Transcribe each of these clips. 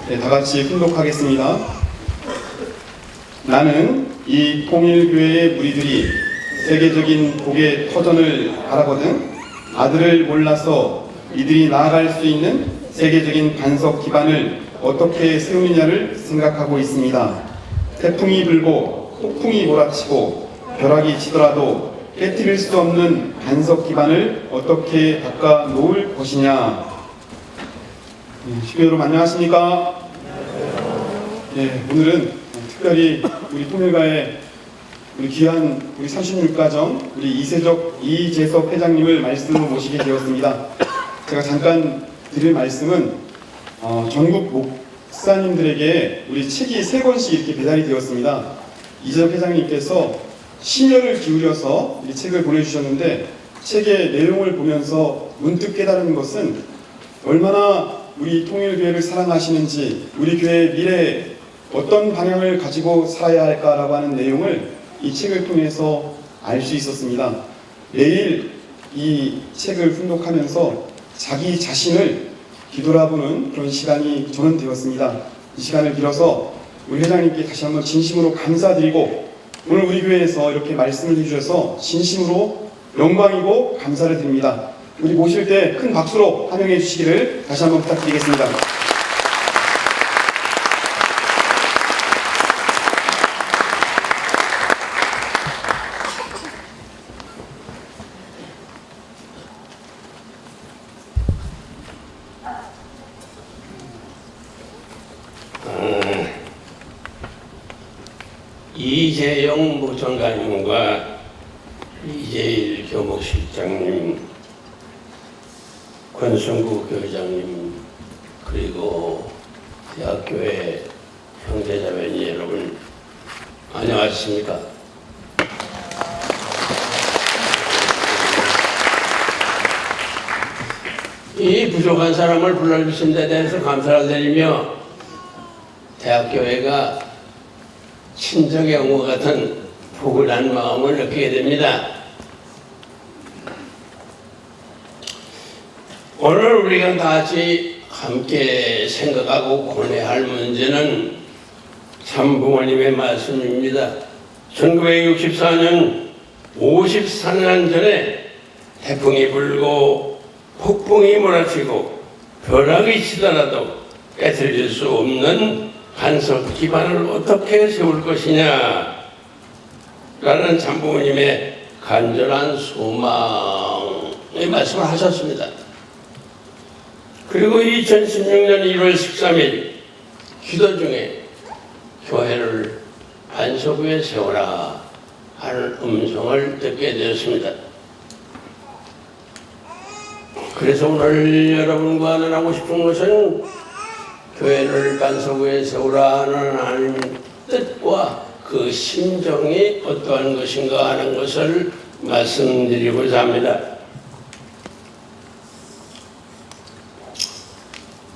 네, 다 같이 훈독하겠습니다. 나는 이 통일교회의 무리들이 세계적인 복의 터전을 바라거든 아들을 몰라서 이들이 나아갈 수 있는 세계적인 반석 기반을 어떻게 세우느냐를 생각하고 있습니다. 태풍이 불고 폭풍이 몰아치고 벼락이 치더라도 깨뜨릴 수 없는 반석 기반을 어떻게 닦아 놓을 것이냐. 식구 여러분 안녕하십니까? 오늘은 특별히 우리 통일가의 우리 귀한 우리 36가정 우리 이재석 회장님을 말씀으로 모시게 되었습니다. 제가 잠깐 드릴 말씀은 전국 목사님들에게 우리 책이 3권씩 이렇게 배달이 되었습니다. 이재석 회장님께서 심혈을 기울여서 이 책을 보내주셨는데 책의 내용을 보면서 문득 깨달은 것은 얼마나 우리 통일교회를 사랑하시는지 우리 교회의 미래에 어떤 방향을 가지고 살아야 할까라고 하는 내용을 이 책을 통해서 알 수 있었습니다. 매일 이 책을 훈독하면서 자기 자신을 뒤돌아보는 그런 시간이 저는 되었습니다. 이 시간을 빌어서 우리 회장님께 다시 한번 진심으로 감사드리고 오늘 우리 교회에서 이렇게 말씀을 해주셔서 진심으로 영광이고 감사를 드립니다. 우리 모실 때 큰 박수로 환영해 주시기를 다시 한번 부탁드리겠습니다. 이재용 부총장님과 이재일 교목실장님, 권성구 교장님, 그리고 대학교의 형제자매님 여러분 안녕하십니까? 이 부족한 사람을 불러주신 데 대해서 감사를 드리며 대학교회가 친정의 옹호 같은 포근한 마음을 느끼게 됩니다. 오늘 우리가 같이 함께 생각하고 고뇌할 문제는 참 부모님의 말씀입니다. 1964년 54년 전에 태풍이 불고 폭풍이 몰아치고 벼락이 치더라도 깨트릴 수 없는 반석 기반을 어떻게 세울 것이냐 라는 참부모님의 간절한 소망의 말씀을 하셨습니다. 그리고 2016년 1월 13일 기도 중에 교회를 반석 위에 세워라 하는 음성을 듣게 되었습니다. 그래서 오늘 여러분과 나누고 싶은 것은 교회를 반석 위에 세우라 하는 하나님의 뜻과 그 심정이 어떠한 것인가 하는 것을 말씀드리고자 합니다.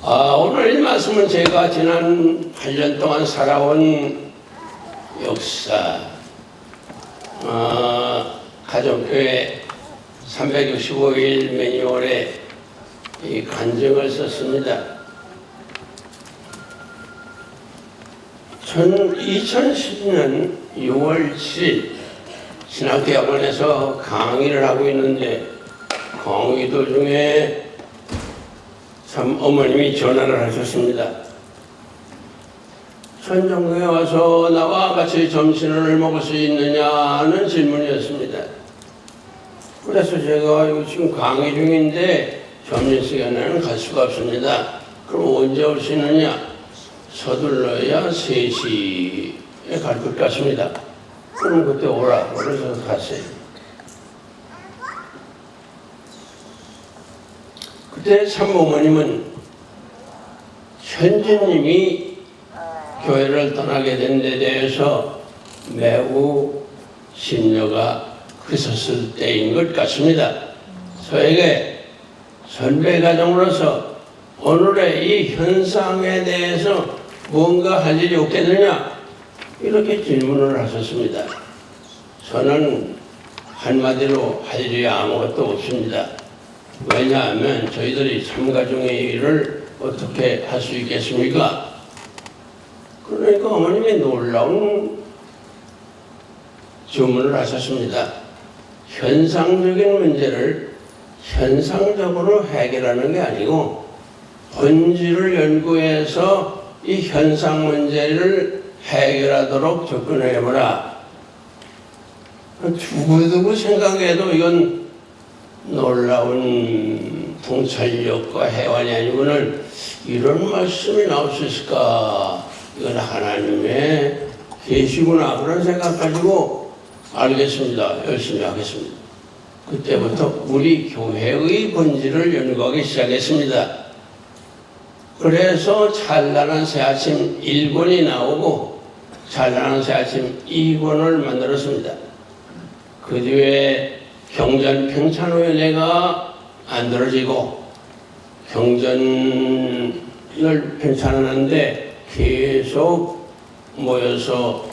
오늘 이 말씀은 제가 지난 8년 동안 살아온 역사, 가정교회 365일 매뉴얼에 이 간증을 썼습니다. 2010년 6월 7일 신학대학원에서 강의를 하고 있는데 강의 도중에 참 어머님이 전화를 하셨습니다. 천정교에 와서 나와 같이 점심을 먹을 수 있느냐는 질문이었습니다. 그래서 제가 지금 강의 중인데 점심시간에는 갈 수가 없습니다. 그럼 언제 올 수 있느냐? 서둘러야 3시에 갈 것 같습니다. 그럼 그때 오라. 그래서 갔어요. 그때 참모모님은 현주님이 교회를 떠나게 된 데 대해서 매우 심려가 크셨을 때인 것 같습니다. 저에게 선배 가정으로서 오늘의 이 현상에 대해서 뭔가 할 일이 없겠느냐? 이렇게 질문을 하셨습니다. 저는 한마디로 할 일이 아무것도 없습니다. 왜냐하면 저희들이 삼가정의 일을 어떻게 할 수 있겠습니까? 그러니까 어머님이 놀라운 주문을 하셨습니다. 현상적인 문제를 현상적으로 해결하는 게 아니고 본질을 연구해서 이 현상 문제를 해결하도록 접근해보라. 두고두고 생각해도 이건 놀라운 통찰력과 해완이 아니고는 이런 말씀이 나올 수 있을까? 이건 하나님의 계시구나. 그런 생각 가지고 알겠습니다. 열심히 하겠습니다. 그때부터 우리 교회의 본질을 연구하기 시작했습니다. 그래서 찬란한 새아침 1권이 나오고 찬란한 새아침 2권을 만들었습니다. 그 뒤에 경전평찬위원회가 만들어지고 경전을 편찬하는데 계속 모여서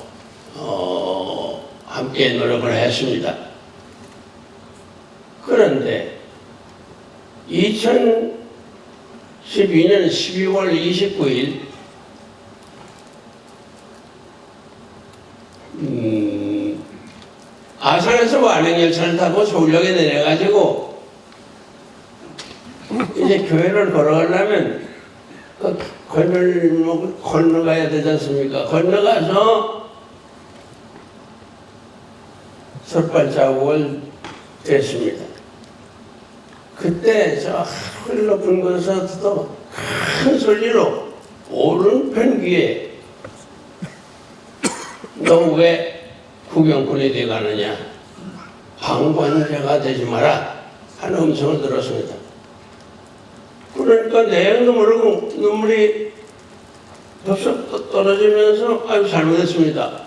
함께 노력을 했습니다. 그런데 2012년 12월 29일 아산에서 완행열차를 타고 서울역에 내려가지고 이제 교회를 걸어가려면 그 건널목을 건너가야 되지 않습니까? 건너가서 솥발자국을 댔습니다. 그때 저 하늘 높은 곳에서도 큰 소리로 오른편 귀에 너 왜 구경꾼이 돼가느냐, 방관자가 되지 마라 하는 음성을 들었습니다. 그러니까 내용도 모르고 눈물이 벌써 떨어지면서 아유 잘못했습니다.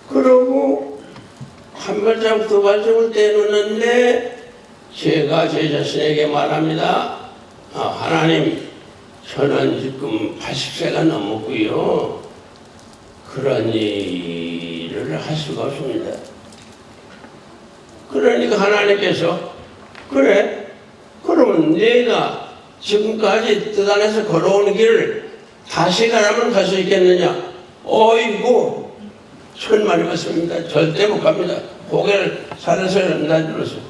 그러고 한 발자국 두 발자국을 떼놓는데 제가 제 자신에게 말합니다. 하나님, 저는 지금 80세가 넘었고요. 그런 일을 할 수가 없습니다. 그러니까 하나님께서 그래? 그러면 내가 지금까지 뜻안에서 걸어오는 길을 다시 가라면 갈 수 있겠느냐? 어이구, 천만의 말씀입니다. 절대 못 갑니다. 고개를 살에서 날들었어요.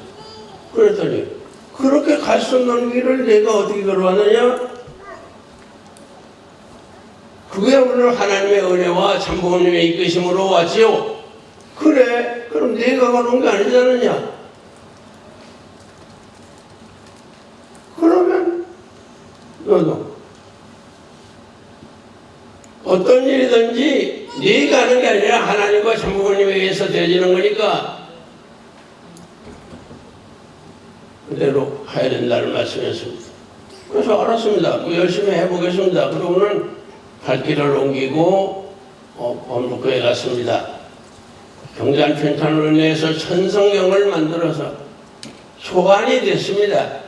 그랬더니 그렇게 갈 수 없는 길을 내가 어떻게 걸어왔느냐? 그게 오늘 하나님의 은혜와 참부모님의 이끄심으로 왔지요. 그래, 그럼 내가 걸어온 게 아니지 않느냐? 그러면 너도 어떤 일이든지 네가 하는 게 아니라 하나님과 참부모님에 의해서 되어지는 거니까 그대로 해야 된다는 말씀이었습니다. 그래서 알았습니다. 뭐 열심히 해보겠습니다. 그러고는 갈 길을 옮기고 본부교에 갔습니다. 경전편찬위원회에서 천성경을 만들어서 초안이 됐습니다.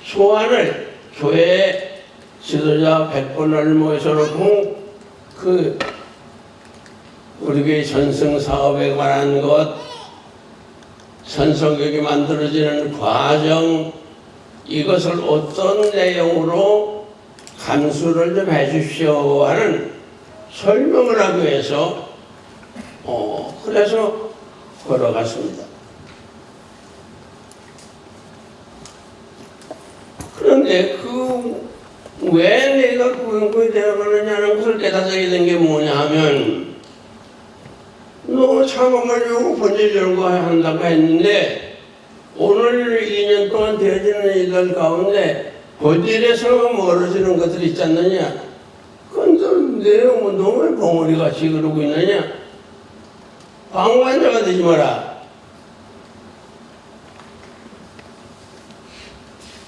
초안을 교회 지도자 100분을 모여서 놓고 우리 교회 전승 사업에 관한 것, 천성경이 만들어지는 과정, 이것을 어떤 내용으로 감수를 좀 해주십시오 하는 설명을 하기 위해서 그래서 걸어갔습니다. 그런데 왜 내가 구원구이 되어가느냐는 것을 깨닫게 된 게 뭐냐 하면 너 참음하려고 본질 연구한다고 했는데 오늘 2년 동안 되어지는 일들 가운데 본질에서 멀어지는 것들이 있지 않느냐? 그건 내가 너무 봉어리같이 그러고 있느냐? 방관자가 되지 마라.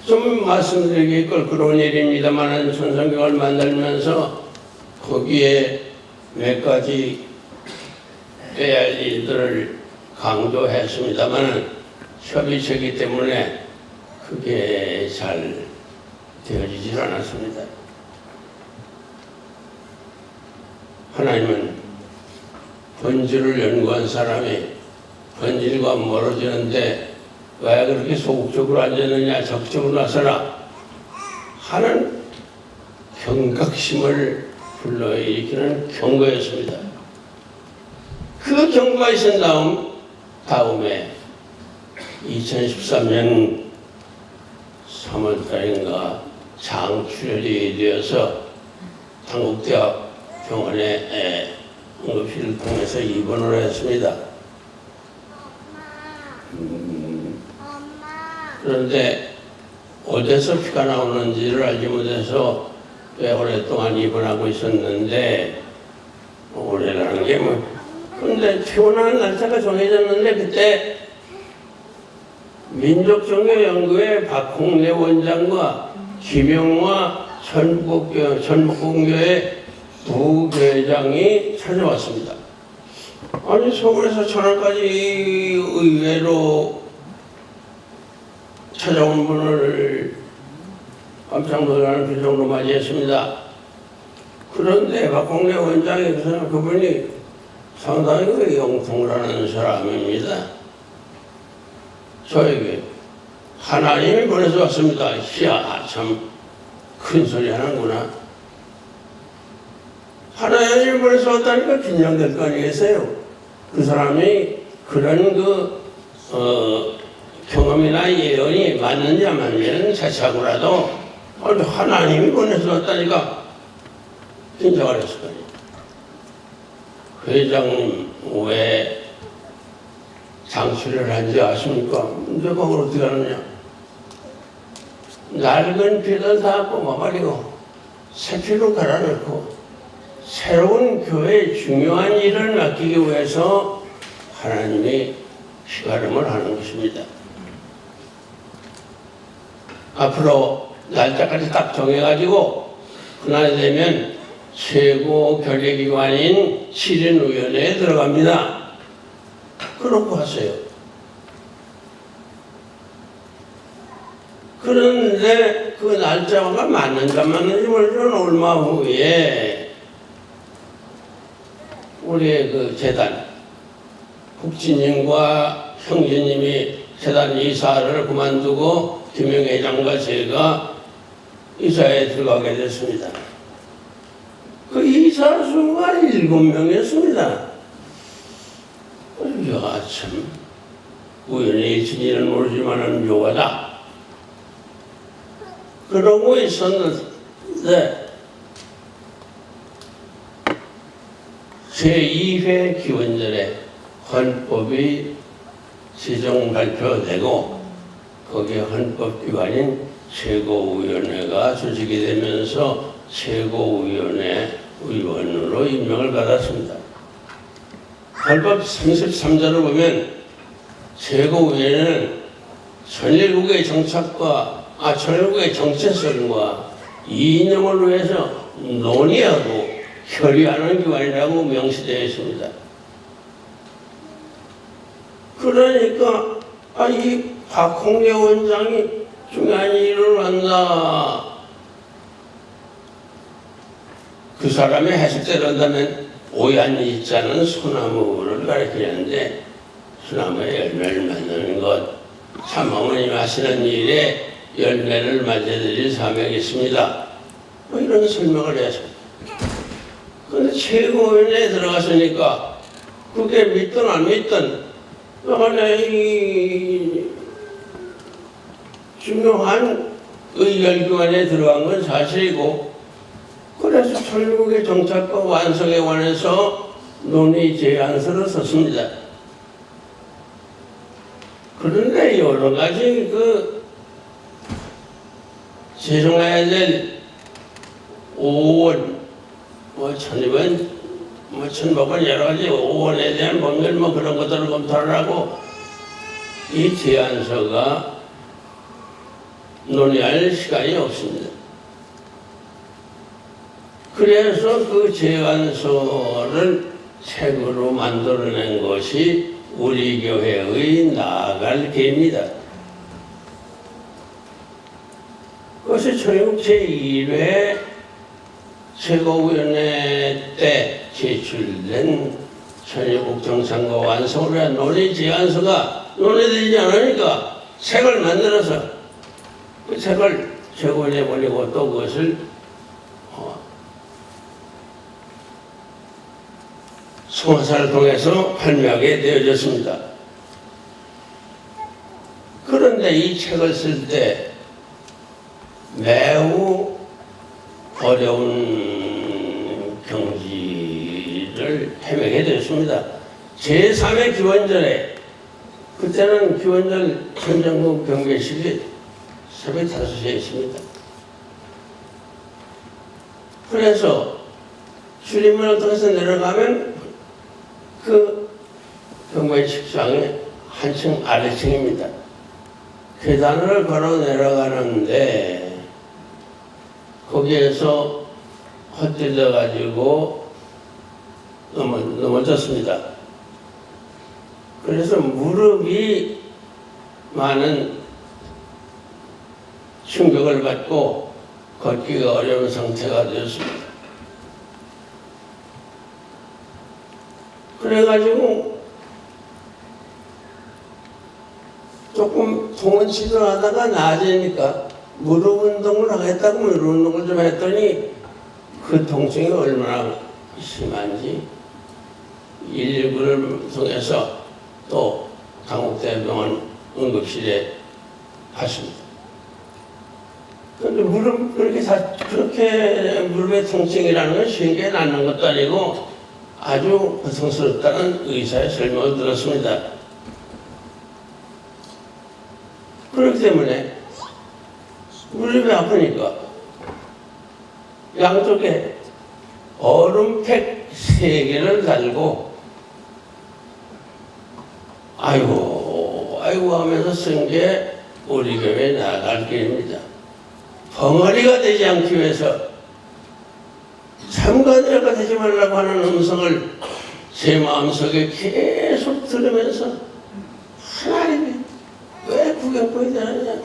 좀 말씀드리기 껄끄러운 일입니다만 천성경을 만들면서 거기에 몇 가지 해야 할 일들을 강조했습니다만 협의체이기 때문에 그게 잘 되어지질 않았습니다. 하나님은 본질을 연구한 사람이 본질과 멀어지는데 왜 그렇게 소극적으로 앉았느냐, 적극적으로 나서라 하는 경각심을 불러일으키는 경고였습니다. 그 경고가 있은 다음에 2013년 3월달인가 장출혈이 되어서 한국대학 병원에 응급실을 통해서 입원을 했습니다. 그런데 어디서 피가 나오는지를 알지 못해서 꽤 오랫동안 입원하고 있었는데 올해라는 게 근데 퇴원하는 날짜가 정해졌는데 그때 민족종교연구회 박홍래 원장과 김영화 전북공교회 부회장이 찾아왔습니다. 아니 서울에서 천안까지 의외로 찾아온 분을 깜짝 놀라는 표정으로 맞이했습니다. 그런데 박홍래 원장이 그분이 상당히 영통을 하는 사람입니다. 저에게 하나님이 보내서 왔습니다. 이야, 참 큰 소리 하는구나. 하나님이 보내서 왔다니까 긴장될 거 아니겠어요? 그 사람이 그런 경험이나 예언이 맞는지 안 맞는지는 자차고라도 하나님이 보내서 왔다니까 긴장을 했을 거예요. 회장님 왜 장수를 한지 아십니까? 내가 그걸 어떻게 하느냐? 낡은 피를 다 뽑아버리고 새 피로 갈아넣고 새로운 교회의 중요한 일을 맡기기 위해서 하나님이 시가름을 하는 것입니다. 앞으로 날짜까지 딱 정해가지고 그날이 되면 최고 결의기관인 시린위원회에 들어갑니다. 그렇고 하세요. 그런데 그 날짜가 맞는가 맞는지 모르지만 얼마 후에 우리의 그 재단 국진님과 형제님이 재단 이사를 그만두고 김영 회장과 제가 이사에 들어가게 됐습니다. 그 이사 수가 7명이었습니다. 야, 참 우연히 진리는 모르지만은 묘하다. 그러고 있었는데 제2회 기원절에 헌법이 제정 발표되고 거기에 헌법기관인 최고위원회가 조직이 되면서 최고위원회 의원으로 임명을 받았습니다. 헌법 33조를 보면 최고위원회는 전일국의 전일국의 정체성과 이념을 위해서 논의하고 협의하는 기관이라고 명시되어 있습니다. 그러니까 이 박홍래 원장이 중요한 일을 한다. 그 사람의 해석대로 한다면 오얀 자는 소나무를 가리키는데 소나무에 열매를 맺는 것 참 어머님 하시는 일에 열매를 맞아드릴 사명이 있습니다. 이런 설명을 해서 근데 최고위원회에 들어갔으니까 그게 믿든 안 믿든 이 중요한 의결기관에 들어간 건 사실이고 그래서 전국의 정착과 완성에 관해서 논의 제안서를 썼습니다. 그런데 여러 가지 제정해야 될 오원, 천입원, 천법원 여러 가지 오원에 대한 법률 그런 것들을 검토를 하고 이 제안서가 논의할 시간이 없습니다. 그래서 그 제안서를 책으로 만들어낸 것이 우리 교회의 나아갈 길입니다. 그것이 전국 제1회 최고위원회 때 제출된 전국 정상과 완성을 위한 논의 제안서가 논의되지 않으니까 책을 만들어서 그 책을 최고위원회에 보내고 또 그것을 송화사를 통해서 발매하게 되어졌습니다. 그런데 이 책을 쓸 때 매우 어려운 경지를 헤매게 되었습니다. 제3의 기원절에, 그때는 기원절 선정국 경배식이 새벽 5시에 있습니다. 그래서 출입문을 통해서 내려가면 그 경배식장의 한층 아래층입니다. 계단을 걸어 내려가는데 거기에서 헛디뎌 가지고 넘어졌습니다. 그래서 무릎이 많은 충격을 받고 걷기가 어려운 상태가 되었습니다. 그래가지고 조금 통은 치료하다가 나아지니까 무릎 운동을 하겠다고 무릎 운동을 좀 했더니 그 통증이 얼마나 심한지 119를 통해서 또 강북대병원 응급실에 갔습니다. 그런데 무릎 그렇게 무릎의 통증이라는 건 쉽게 낫는 것도 아니고 아주 고통스럽다는 의사의 설명을 들었습니다. 그렇기 때문에 무릎이 아프니까 양쪽에 얼음팩 3개를 달고 아이고 하면서 쓴 게 우리 교회 나갈 길입니다. 벙어리가 되지 않기 위해서 참관자가 되지 말라고 하는 음성을 제 마음속에 계속 들으면서 하나님이 왜 구경꾼이 되느냐,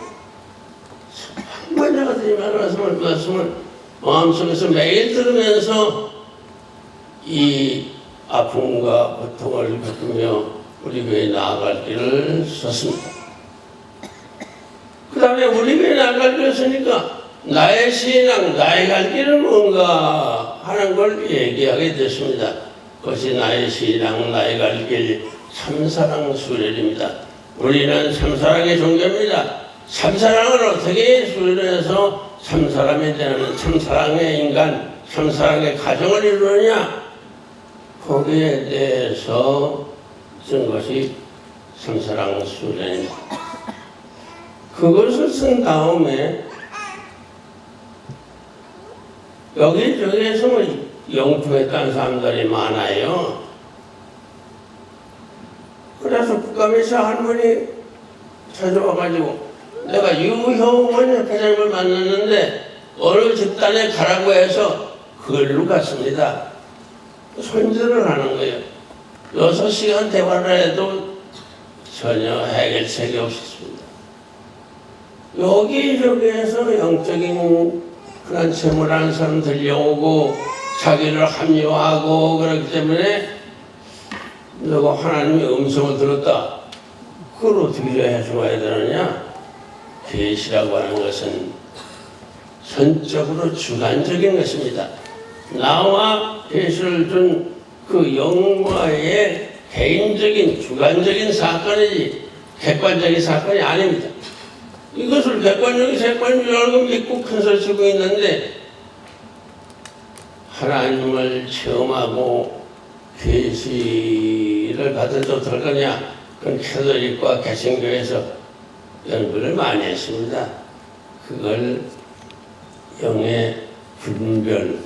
참관자가 되지 말라는 말씀을 마음속에서 매일 들으면서 이 아픔과 고통을 겪으며 우리 교회에 나아갈 길을 썼습니다. 그 다음에 우리 교회에 나아갈 길을 쓰니까 나의 신앙, 나의 갈 길은 뭔가 하는 걸 얘기하게 됐습니다. 그것이 나의 신앙, 나의 갈 길, 참사랑 수련입니다. 우리는 참사랑의 종교입니다. 참사랑을 어떻게 수련해서 참사람이 되는 참사랑의 인간, 참사랑의 가정을 이루느냐? 거기에 대해서 쓴 것이 참사랑 수련입니다. 그것을 쓴 다음에 여기저기에서 영통했다는 사람들이 많아요. 그래서 국감에서 한 분이 찾아와가지고 내가 유효원 회장님을 만났는데 어느 집단에 가라고 해서 그걸로 갔습니다. 손질을 하는 거예요. 6시간 대화를 해도 전혀 해결책이 없었습니다. 여기저기에서 영적인 그런 채무라는 사람 들려오고 자기를 합리화하고 그렇기 때문에 너가 하나님의 음성을 들었다. 그걸 어떻게 해줘야 되느냐? 계시라고 하는 것은 전적으로 주관적인 것입니다. 나와 계시를 준 그 영과의 개인적인 주관적인 사건이지 객관적인 사건이 아닙니다. 이것을 객관적인 사건인 줄 알고 믿고 큰소리 치고 있는데 하나님을 체험하고 계시를 받아도 될 거냐? 그건 캐톨릭과 개신교에서 연구를 많이 했습니다. 그걸 영의 분별.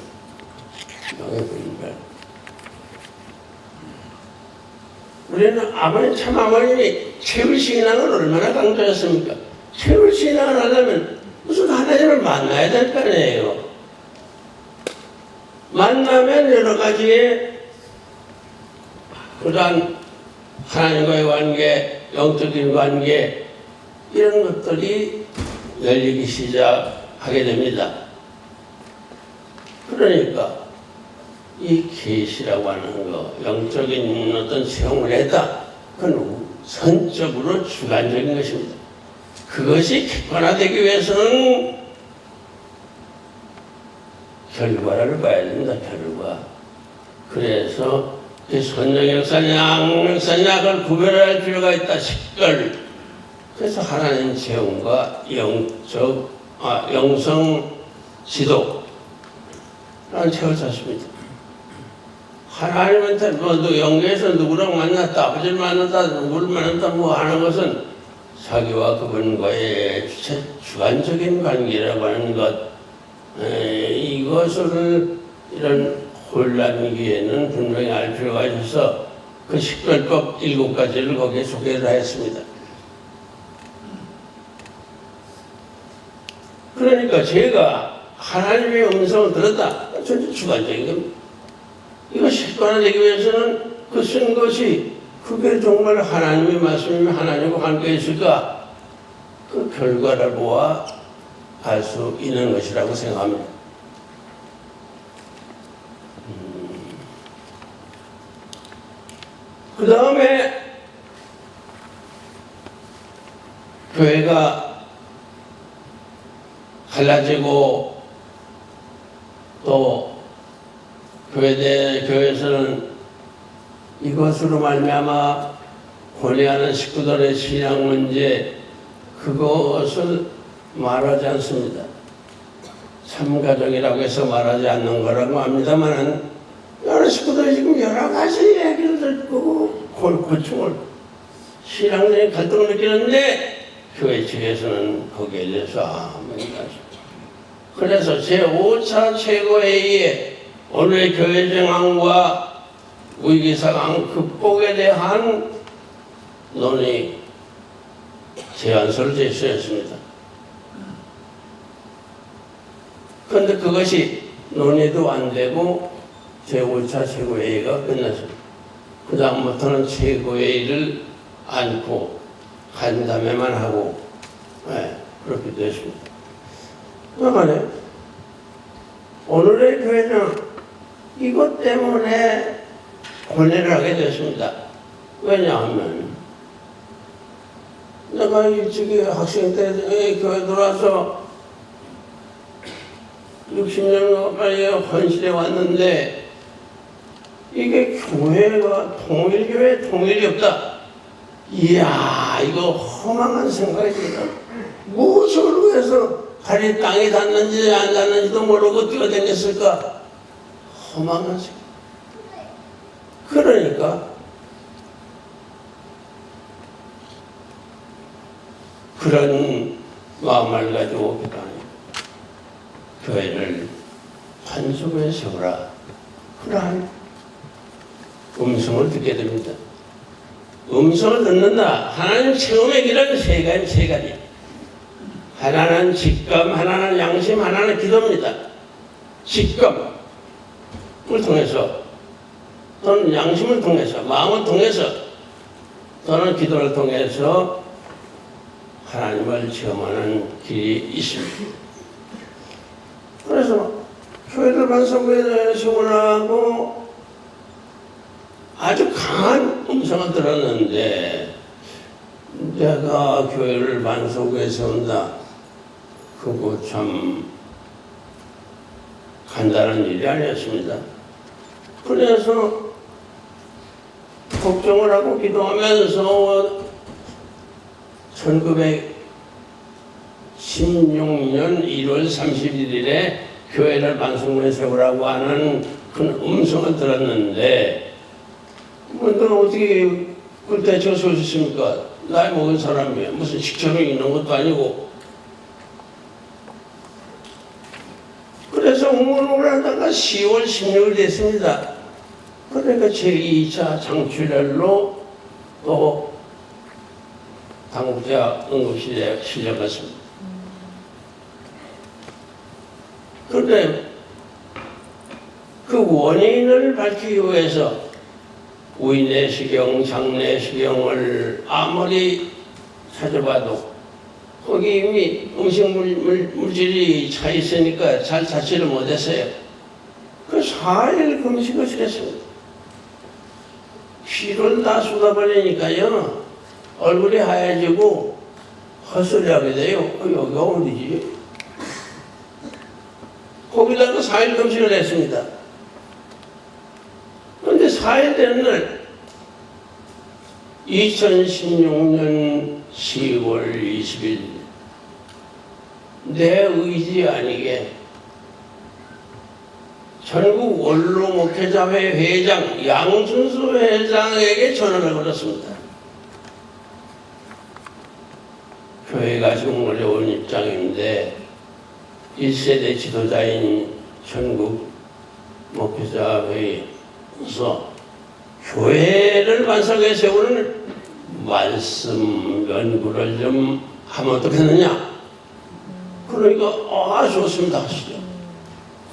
우리는 참 아버님이 최불신앙을 얼마나 강조했습니까? 최불신앙을 하려면 무슨 하나님을 만나야 될 거 아니에요. 만나면 여러 가지의 그러한 하나님과의 관계, 영적인 관계 이런 것들이 열리기 시작하게 됩니다. 그러니까 이 계시라고 하는 거, 영적인 어떤 체험을 했다. 그건 선적으로 주관적인 것입니다. 그것이 객관화되기 위해서는 결과를 봐야 됩니다. 결과. 그래서 선정역사냐 양역사냐 그걸 구별할 필요가 있다. 식별. 그래서 하나님 체험과 영성 지도라는 책을 썼습니다. 하나님한테 영계에서 누구랑 만났다, 아버지를 만났다, 누구를 만났다 뭐 하는 것은 자기와 그분과의 주관적인 관계라고 하는 것, 이것을 이런 혼란기에는 분명히 알 필요가 있어서 그 식별법 7가지를 거기에 소개를 했습니다. 그러니까 제가 하나님의 음성을 들었다. 전혀 주관적인 겁니다. 이거 식별하기 위해서는 그 쓴 것이 그게 정말 하나님의 말씀이면 하나님과 관계가 있을까? 그 결과를 보아 알 수 있는 것이라고 생각합니다. 그 다음에 교회가 갈라지고 또 교회에서는 이것으로 말미암아 권위하는 식구들의 신앙 문제 그것을 말하지 않습니다. 참가정이라고 해서 말하지 않는 거라고 합니다만 여러 식구들이 지금 여러 가지 얘기를 듣고 고충을 신앙적인 갈등을 느끼는데 교회 측에서는 거기에 대해서 아무 얘기 안 합니다. 그래서 제5차 최고회의에 오늘의 교회 정황과 위기 상황 극복에 대한 논의 제안서를 제시했습니다. 그런데 그것이 논의도 안 되고 제5차 최고회의가 끝났습니다. 그 다음부터는 최고회의를 안고 간담회만 하고 그렇게 됐습니다. 그러니까 오늘의 교회는 이것 때문에 고뇌를 하게 됐습니다. 왜냐하면 내가 일찍이 학생 때 교회 들어와서 60년 가까이 헌신해 왔는데 이게 교회가 통일교회 통일이 없다. 이야 이거 허망한 생각이 듭니다. 무엇을 위해서 발이 땅에 닿는지 안 닿는지도 모르고 뛰어다녔을까? 허망한 생각. 그러니까 그런 마음을 가지고 교회를 환속에 세우라. 그러한 음성을 듣게 됩니다. 음성을 듣는다. 하나님 체험의 길은 세 가지. 하나는 직감, 하나는 양심, 하나는 기도입니다. 직감을 통해서 또는 양심을 통해서 마음을 통해서 또는 기도를 통해서 하나님을 체험하는 길이 있습니다. 그래서 교회를 반성부에 세우라고 아주 강한 음성을 들었는데 내가 교회를 반석에 세운다. 그거 참 간단한 일이 아니었습니다. 그래서 걱정을 하고 기도하면서 1916년 1월 31일에 교회를 반석에 세우라고 하는 그 음성을 들었는데 너 어떻게 그걸 대처할 수 있습니까? 나이 먹은 사람이에요. 무슨 식처럼 있는 것도 아니고. 그래서 응원을 하다가 10월 16일 됐습니다. 그러니까 제2차 장출혈로 또 당국자 응급실에 실려갔습니다. 그런데 그 원인을 밝히기 위해서 위내시경, 장내시경을 아무리 찾아봐도 거기 이미 음식물질이 차 있으니까 잘 자취를 못했어요. 그 4일 금식을 했습니다. 피를 다 쏟아버리니까요 얼굴이 하얘지고 헛소리하게 돼요. 여기가 어디지? 거기다가 4일 금식을 했습니다. 그런데 4일 되는 날 2016년 10월 20일 내 의지 아니게 전국 원로 목회자회 회장 양준수 회장에게 전화를 걸었습니다. 교회가 지금 어려운 입장인데 1세대 지도자인 전국 목회자회에서 교회를 만삭에 세우는 말씀 연구를 좀 하면 어떻겠느냐? 그러니까 좋습니다 하시죠.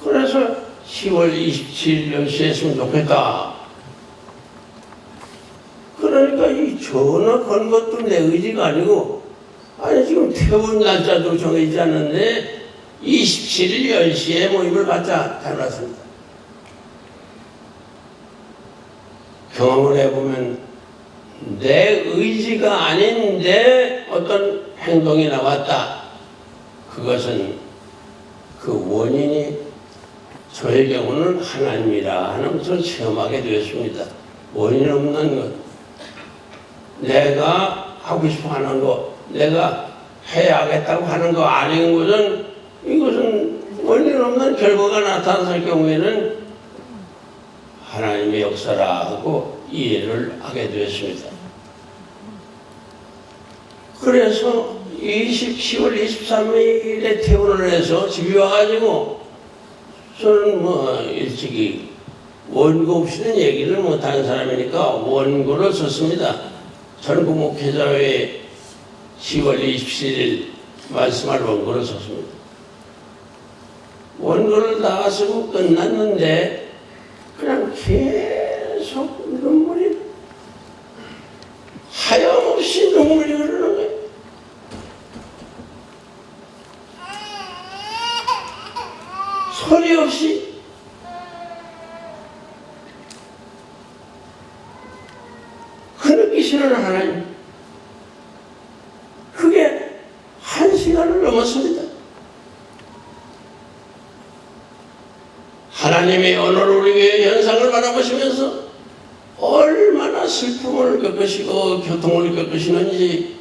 그래서 10월 27일 10시에 했으면 좋겠다. 그러니까 이 전화 건 것도 내 의지가 아니고 아니 지금 퇴원 날짜도 정해지지 않는데 27일 10시에 모임을 갖자 해놨습니다. 경험을 해보면 내 의지가 아닌 내 어떤 행동이 나왔다. 그것은 그 원인이 저의 경우는 하나님이라 하는 것을 체험하게 되었습니다. 원인 없는 것, 내가 하고 싶어 하는 것, 내가 해야겠다고 하는 거 아닌 것은 이것은 원인 없는 결과가 나타났을 경우에는 하나님의 역사라 하고 이해를 하게 되었습니다. 그래서 10월 23일에 퇴원을 해서 집에 와가지고 저는 일찍이 원고 없이는 얘기를 못하는 사람이니까 원고를 썼습니다. 전국 목회자회 10월 27일 말씀할 원고를 썼습니다. 원고를 다 쓰고 끝났는데 그냥 계속 눈물이 하염없이 눈물이 흐르는 거예요. 소리 없이 흐느끼시는 하나님, 그게 1시간을 넘었습니다. 하나님의 언어를 우리 교회 현상을 바라보시면서 얼마나 슬픔을 겪으시고 고통을 겪으시는지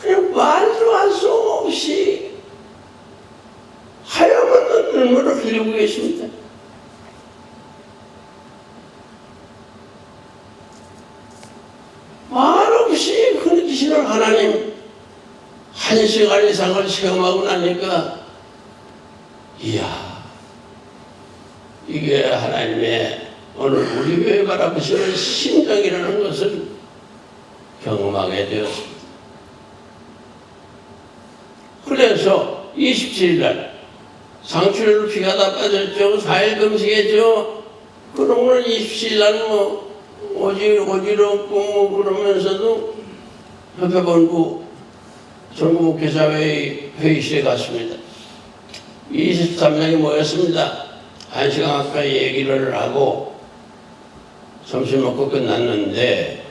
그냥 말도 할 수 없이 하염없는 눈물을 흘리고 계십니다. 말없이 흐느끼시는 하나님 1시간 이상을 체험하고 나니까 이야, 이게 하나님의 오늘 우리 교회 바라보시는 심정이라는 것을 경험하게 되었습니다. 그래서 27일 날 상추를 피가 다 빠졌죠. 4일 금식했죠. 그러면 27일 날 어지럽고 그러면서도 협회본부 전국목회자회 회의실에 갔습니다. 23명이 모였습니다. 1시간 가까이 얘기를 하고 점심 먹고 끝났는데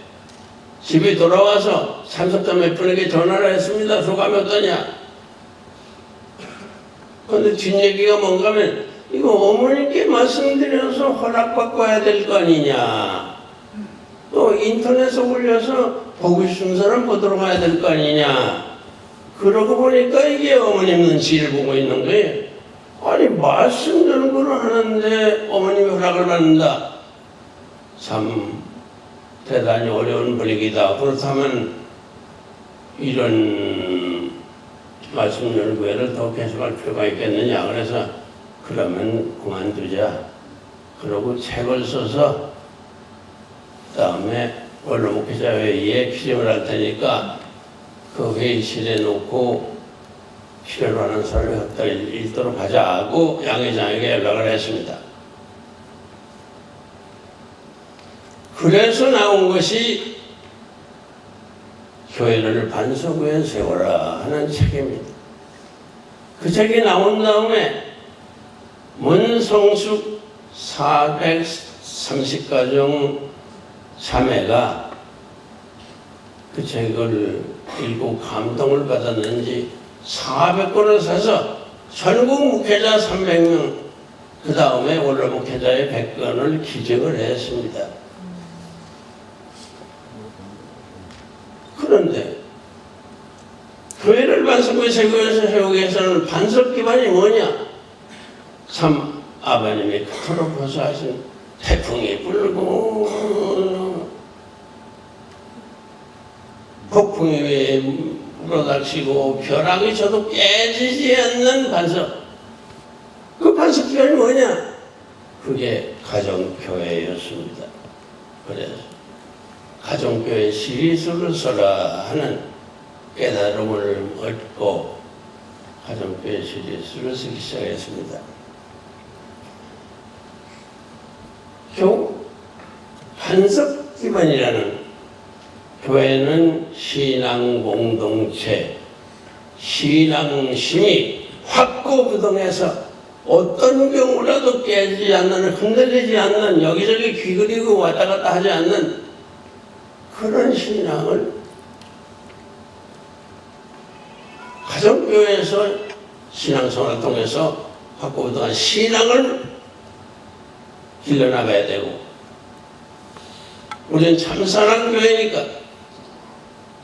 집에 돌아와서 참석자 몇 분에게 전화를 했습니다. 소감이 어떠냐? 그런데 뒷얘기가 뭔가 하면 이거 어머니께 말씀드려서 허락받고 해야 될 거 아니냐, 또 인터넷에 올려서 보고 싶은 사람 보도록 해야 될 거 아니냐. 그러고 보니까 이게 어머님 눈치를 보고 있는 거예요. 아니 말씀 연구를 하는데 어머님이 허락을 받는다. 참 대단히 어려운 분위기다. 그렇다면 이런 말씀 연구회를 더 계속할 필요가 있겠느냐. 그래서 그러면 그만두자. 그러고 책을 써서 다음에 원로 목회자회의에 피임을 할 테니까 그 회의실에 놓고 필요로 하는 사람이 흩어질 있도록 하자고 양 회장에게 연락을 했습니다. 그래서 나온 것이 교회를 반석 위에 세워라 하는 책입니다. 그 책이 나온 다음에 문성숙 430가정 자매가 그 책을 읽고 감동을 받았는지 400권을 사서 전국 목회자 300명, 그 다음에 원로 목회자의 100권을 기증을 했습니다. 교회를 반석으로 세우기 위해서는 반석 기반이 뭐냐? 참 아버님이 그토록 고소하신 태풍이 불고 폭풍이 불어닥치고 벼락이 쳐도 깨지지 않는 반석. 그 반석 기반이 뭐냐? 그게 가정교회였습니다. 그래서 가정교회 시리즈를 써라 하는 깨달음을 얻고 가정교회 시리즈를 쓰기 시작했습니다. 반석 기반이라는 교회는 신앙 공동체, 신앙심이 확고부동해서 어떤 경우라도 깨지지 않는, 흔들리지 않는, 여기저기 귀그리고 왔다 갔다 하지 않는 그런 신앙을 가정교회에서 신앙생활을 통해서 확고부동한 신앙을 길러나가야 되고, 우리는 참사랑 교회니까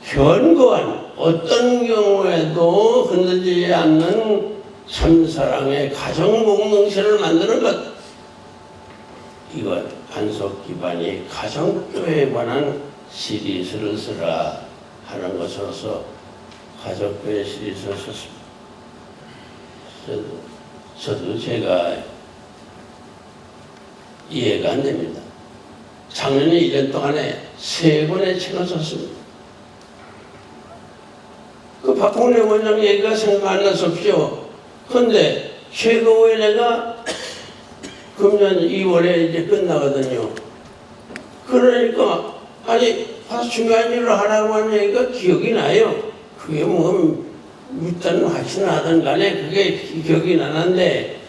견고한 어떤 경우에도 흔들리지 않는 참사랑의 가정 공동체를 만드는 것, 이건 반석 기반이 가정교회에 관한 시리즈를 쓰라 하는 것으로서 가정교회 시리즈를 썼습니다. 저도 제가 이해가 안 됩니다. 작년에 1년 동안에 3권의 책을 썼습니다. 그 박홍래 원장 얘기가 생각 안 나섭시오. 그런데 최고위원회가 금년 2월에 이제 끝나거든요. 그러니까 아니 가서 중요한 일을 하라고 하는 얘기가 기억이 나요. 그게 뭐 묻든 하시든 하든 간에 그게 기억이 나는데,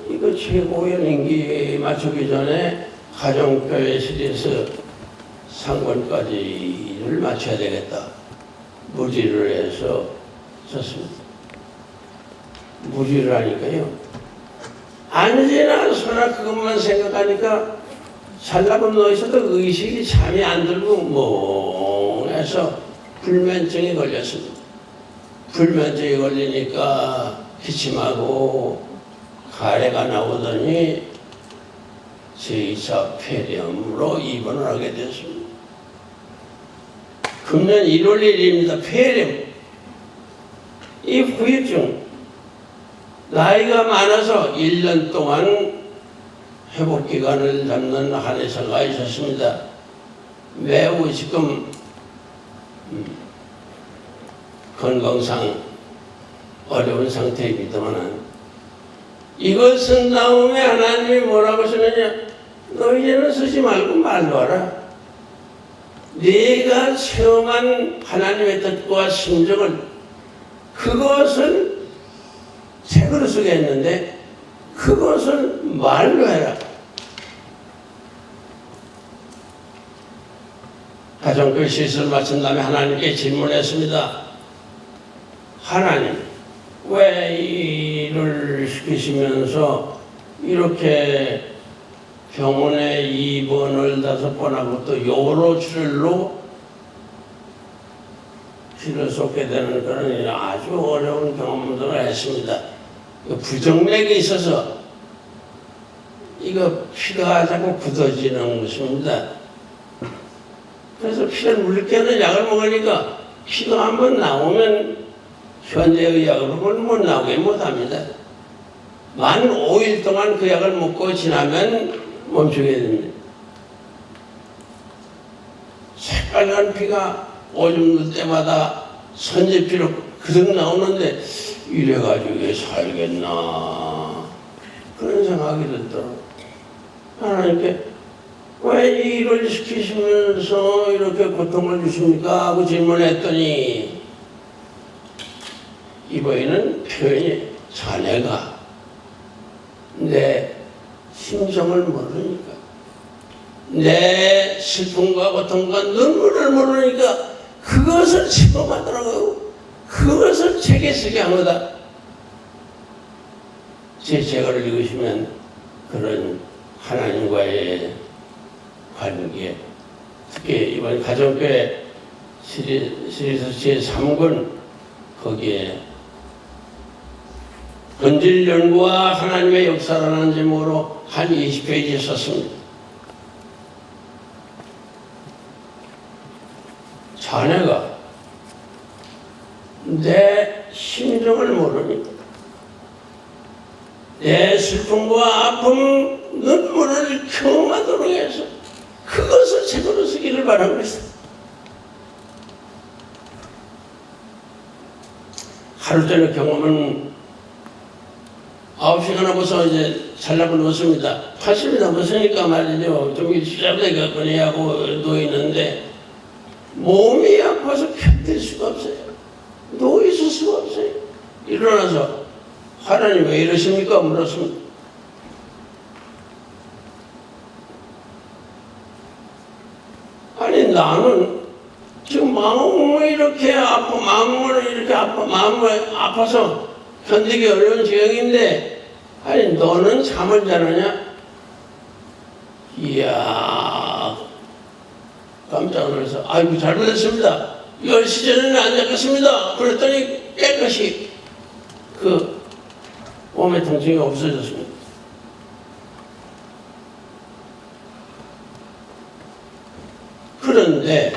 이거 최고위원 임기 마치기 전에 가정교회 시리즈 상권까지를 마쳐야 되겠다. 무리를 해서 썼습니다. 무리를 하니까요. 안지나 소나 그것만 생각하니까 살라고 누워있어도 의식이 잠이 안 들고 멍해서 불면증이 걸렸습니다. 불면증이 걸리니까 기침하고 가래가 나오더니 제2차 폐렴으로 입원을 하게 됐습니다. 금년 1월 1일입니다. 폐렴. 이 후유증, 나이가 많아서 1년 동안 회복기간을 잡는 한의사가 있었습니다. 매우 지금 건강상 어려운 상태입니다만, 이것은 나오면 하나님이 뭐라고 하시느냐? 너 이제는 쓰지 말고 말로 하라. 네가 체험한 하나님의 뜻과 심정을, 그것을 책으로 쓰게 했는데 그것을 말로 해라. 가정교회 시설을 마친 다음에 하나님께 질문했습니다. 하나님, 왜 일을 시키시면서 이렇게 병원에 입원을 5번 하고 또 요로 출혈로 피를 쏟게 되는 그런 아주 어려운 경험들을 했습니다. 부정맥이 있어서 이거 피가 자꾸 굳어지는 것입니다. 그래서 피를 물게 하는 약을 먹으니까 피가 한번 나오면 현대의학으로는 못 나오게 못합니다. 만 5일 동안 그 약을 먹고 지나면 멈추게 됩니다. 새빨간 피가 오줌 누를 때마다 선제피로 그득 나오는데 이래가지고 이게 살겠나 그런 생각이 들더라고요. 하나님께 왜 일을 시키시면서 이렇게 고통을 주십니까? 하고 질문했더니 이번에는 표현이 자네가 내 심정을 모르니까, 내 슬픔과 고통과 눈물을 모르니까 그것을 체험하더라고요. 그것을 책에 쓰게 한 거다. 제 책을 읽으시면 그런 하나님과의 관계, 특히 이번 가정교회 시리즈 제3권 거기에 본질 연구와 하나님의 역사라는 제목으로 한 20페이지 썼습니다. 자네가 내 심정을 모르니까 내 슬픔과 아픔, 눈물을 경험하도록 해서 그것을 책으로 쓰기를 바라고 했어요. 하루 전에 경험은 9시간 하고서 이제 살라고 넣었습니다. 80이 넘었으니까 말이죠. 좀 일시잡되겠거니 하고 누워있는데 몸이 아파서 견딜 수가 없어요. 누워있을 수가 없어요. 일어나서 하나님 왜 이러십니까? 물었습니다. 아니 나는 지금 마음이 이렇게 아파, 마음이 아파서 견디기 어려운 지경인데, 아니 너는 잠을 자느냐? 이야, 깜짝 놀라서 아이고 잘못했습니다. 10시 전에는 안 잤겠습니다. 그랬더니 깨끗이 그 몸의 통증이 없어졌습니다. 그런데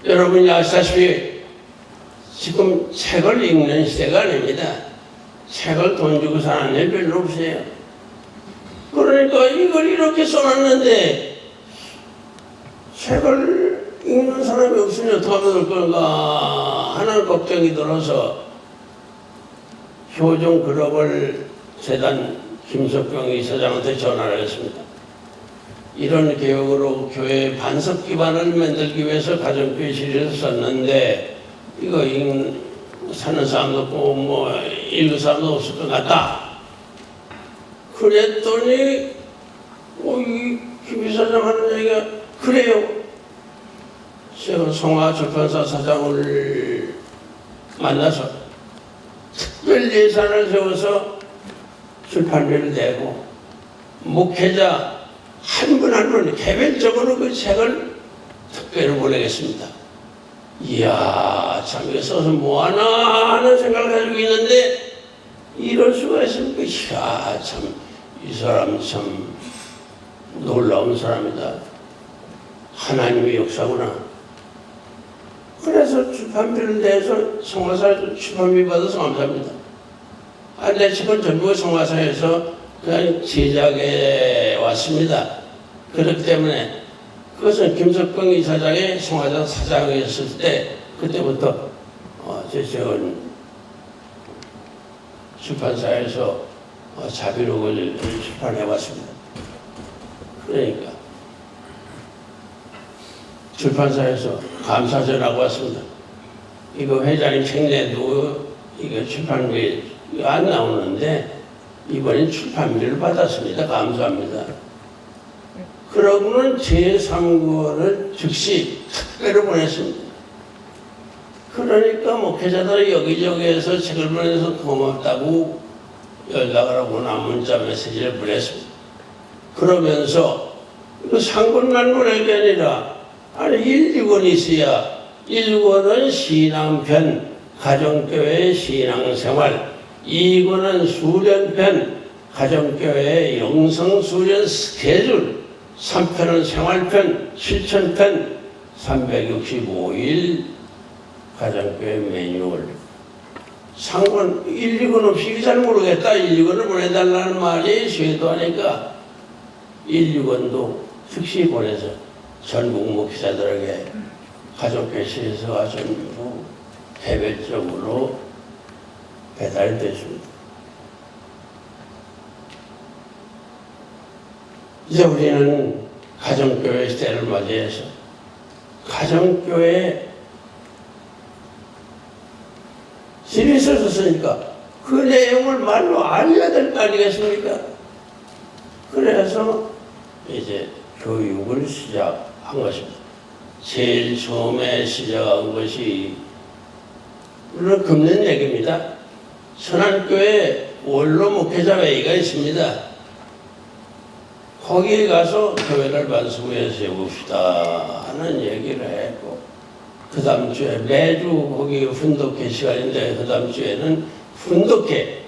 여러분이 아시다시피 지금 책을 읽는 시대가 아닙니다. 책을 돈 주고 사는 일 별로 없어요. 그러니까 이걸 이렇게 써놨는데 책을 읽는 사람이 없으니 어떻게 될 건가 하는 걱정이 들어서 효종 글로벌 재단 김석경 이사장한테 전화를 했습니다. 이런 개혁으로 교회 반석 기반을 만들기 위해서 가정교회 시리즈를 썼는데 이거 사는 사람도 없고 뭐 읽는 사람도 없을 것 같다. 그랬더니 이 김 이사장 하는 얘기가 그래요. 제가 성화출판사 사장을 만나서 특별 예산을 세워서 출판비를 내고 목회자 한 분 한 분 개별적으로 그 책을 특별히 보내겠습니다. 이야, 참 이거 써서 뭐하나 하는 생각을 가지고 있는데 이럴 수가 있습니까? 이야, 참 이 사람 참 놀라운 사람이다. 하나님의 역사구나. 그래서 출판비를 내서 성화사 출판비 받아서 감사합니다. 내 책은 전부 성화사에서 그냥 제작해 왔습니다. 그렇기 때문에 그것은 김석경 이사장의 성화사 사장이었을 때 그때부터 제 책은 출판사에서 자비록을 출판해 왔습니다. 그러니까 출판사에서 감사전하고 왔습니다. 이거 회장님 책 내도 이거 출판비 안 나오는데 이번엔 출판비를 받았습니다. 감사합니다. 그러고는 제3권을 즉시 특별히 보냈습니다. 그러니까 목회자들이 여기저기에서 책을 보내서 고맙다고 연락을 하거나 문자 메시지를 보냈습니다. 그러면서 이거 상권만 보낸 게 아니라 아니 1, 2권이 있어야 1권은 신앙편, 가정교회의 신앙생활, 2권은 수련편, 가정교회의 영성수련 스케줄, 3편은 생활편, 실천편, 365일 가정교회 매뉴얼. 상권 1, 2권 없이 잘 모르겠다. 1, 2권을 보내달라는 말이 쇄도하니까 1, 2권도 즉시 보내서 전국 목회자들에게 가정교회 시에서가 전부 개별적으로 배달됐습니다. 이제 우리는 가정교회 시대를 맞이해서 가정교회 시리즈를 썼으니까 그 내용을 말로 알려야 될 거 아니겠습니까? 그래서 이제 교육을 시작한 것입니다. 제일 처음에 시작한 것이 물론 금년 얘기입니다. 선안교회 원로 목회자 회의가 있습니다. 거기에 가서 교회를 반석위에 세웁시다 하는 얘기를 했고 그 다음 주에 매주 거기 훈독회 시간인데 그 다음 주에는 훈독회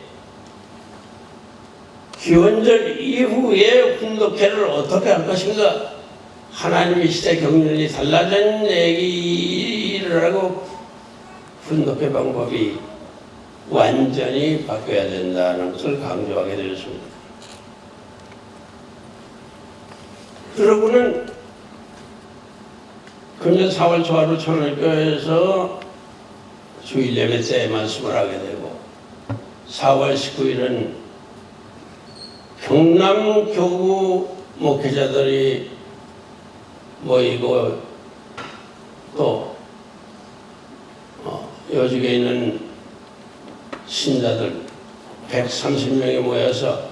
기원절 이후에 훈독회를 어떻게 할 것인가 하나님의 시대 경륜이 달라진 얘기를 하고 훈독회 방법이 완전히 바뀌어야 된다는 것을 강조하게 되었습니다. 그러고는 금년 4월 초하루 천일교회에서 주일 예배 때 말씀을 하게 되고 4월 19일은 경남 교구 목회자들이 모이고 또 요직에 있는 신자들 130명이 모여서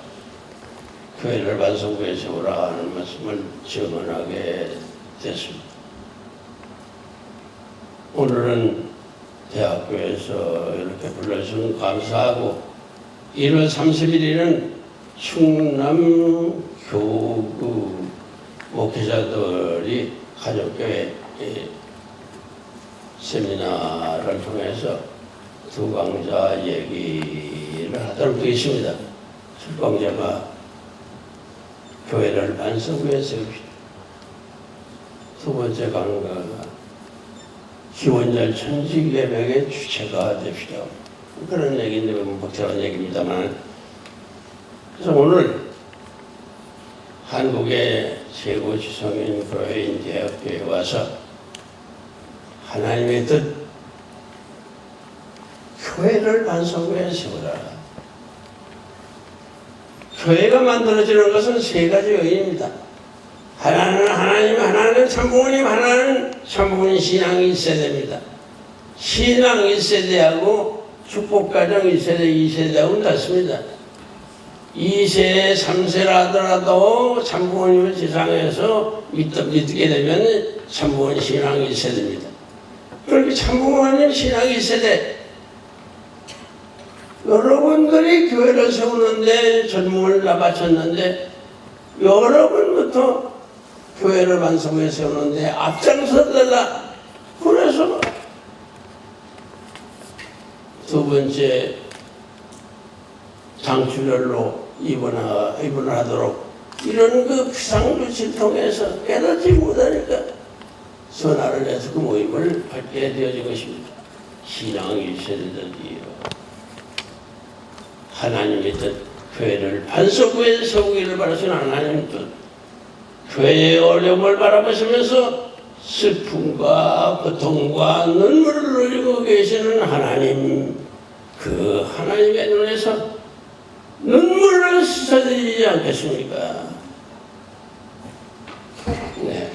교회를 반성구에 세우라 하는 말씀을 증언하게 됐습니다. 오늘은 대학교에서 이렇게 불러주셔서 감사하고 1월 30일에는 충남 교구 목회자들이 가족교회 세미나를 통해서 두 강자 얘기를 하도록 되어 있습니다. 첫 강자가 교회를 반성구에 세웁시다. 두 번째 강자가 기원절 천직 예배의 주체가 됩시다. 그런 얘기인데 복잡한 얘기입니다만 그래서 오늘 한국의 최고 지성인 교회인 대학교에 와서 하나님의 뜻 교회를 반성구에 세우라. 교회가 만들어지는 것은 세 가지 요인입니다. 하나는 하나님, 하나는 참부모님, 하나는 참부모님 신앙이 있어야 됩니다. 신앙 1세대하고 축복가정 1세대, 2세대하고는 같습니다. 2세, 3세라 하더라도 참부모님을 지상에서 믿게 되면 참부모님 신앙이 1세대입니다. 그렇게 참부모님 신앙이 1세대 여러분들이 교회를 세우는데 젊음을 바쳤는데 여러분부터 교회를 반성에 세우는데 앞장서달라. 그래서 두 번째 장출혈로 입원을 하도록 이런 그 비상조치를 통해서 깨닫지 못하니까 전화를 해서 그 모임을 갖게 되어진 것입니다. 신앙 1세대들이요. 하나님의 뜻, 교회를 반석구에 세우기를 바라시는 하나님의 뜻, 교회의 어려움을 바라보시면서 슬픔과 고통과 눈물을 흘리고 계시는 하나님, 그 하나님의 눈에서 눈물을 씻어드리지 않겠습니까? 네.